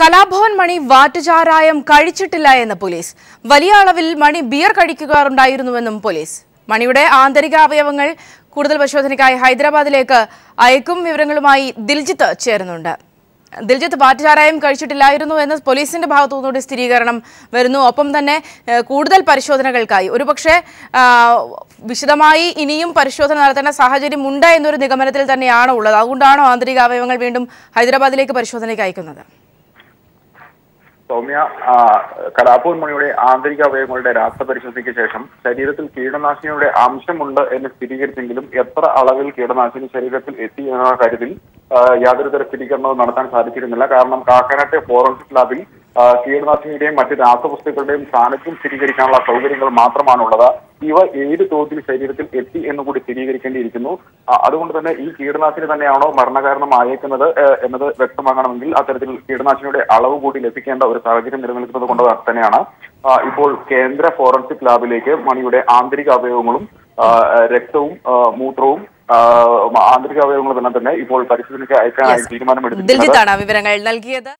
കലാഭവൻ മണി വാറ്റുചാരായം കഴിച്ചിട്ടില്ല എന്ന് പോലീസ്. വലിയ അളവിൽ മണി ബിയർ കഴിക്കാറുണ്ടായിരുന്നുവെന്നും പോലീസ്. മണിയുടെ ആന്തരിക അവയവങ്ങൾ കൂടുതൽ പരിശോധനയ്ക്കായി ഹൈദരാബാദിലേക്ക് അയക്കും. വിവരങ്ങളുമായി ദിൽജിത്ത് ചേരുന്നുണ്ട്. ദിൽജിത്ത്, വാറ്റുചാരായം കഴിച്ചിട്ടില്ലായിരുന്നു എന്ന് പോലീസിന്റെ ഭാഗത്തുനിന്നുകൂടി സ്ഥിരീകരണം വരുന്നു. ഒപ്പം തന്നെ കൂടുതൽ പരിശോധനകൾക്കായി ഒരുപക്ഷെ വിശദമായി ഇനിയും പരിശോധന നടത്തേണ്ട സാഹചര്യം ഉണ്ട് എന്നൊരു നിഗമനത്തിൽ തന്നെയാണോ ഉള്ളത്? അതുകൊണ്ടാണോ ആന്തരിക അവയവങ്ങൾ വീണ്ടും ഹൈദരാബാദിലേക്ക് പരിശോധനയ്ക്ക് അയക്കുന്നത്? സൗമ്യ, കലാഭവൻ മണിയുടെ ആന്തരിക അവയവങ്ങളുടെ രാസപരിശോധനയ്ക്ക് ശേഷം ശരീരത്തിൽ കീടനാശിനിയുടെ അംശമുണ്ട് എന്ന് സ്ഥിരീകരിച്ചെങ്കിലും എത്ര അളവിൽ കീടനാശിനി ശരീരത്തിൽ എത്തി എന്ന കാര്യത്തിൽ യാതൊരു തര സ്ഥിരീകരണവും നടത്താൻ സാധിച്ചിരുന്നില്ല. കാരണം കാക്കനാട്ടെ ഫോറൻസിക് ലാബിൽ കീടനാശിനിയുടെയും മറ്റ് രാസവസ്തുക്കളുടെയും സാന്നിധ്യം സ്ഥിരീകരിക്കാനുള്ള സൗകര്യങ്ങൾ മാത്രമാണുള്ളത്. ഇവ ഏത് തോതിൽ ശരീരത്തിൽ എത്തി എന്നുകൂടി സ്ഥിരീകരിക്കേണ്ടിയിരിക്കുന്നു. അതുകൊണ്ട് തന്നെ ഈ കീടനാശിനി തന്നെയാണോ മരണകാരണമായേക്കുന്നത് എന്നത് വ്യക്തമാകണമെങ്കിൽ അത്തരത്തിൽ കീടനാശിനിയുടെ അളവ് കൂടി ലഭിക്കേണ്ട ഒരു സാഹചര്യം നിലനിൽക്കുന്നത് കൊണ്ട് തന്നെയാണ് ഇപ്പോൾ കേന്ദ്ര ഫോറൻസിക് ലാബിലേക്ക് മണിയുടെ ആന്തരിക അവയവങ്ങളും രക്തവും മൂത്രവും ആന്തരിക അവയവങ്ങളും എല്ലാം തന്നെ ഇപ്പോൾ പരിശോധനയ്ക്ക് അയക്കാനായി തീരുമാനമെടുത്തിട്ടുണ്ട്. വിവരങ്ങൾ നൽകിയത്.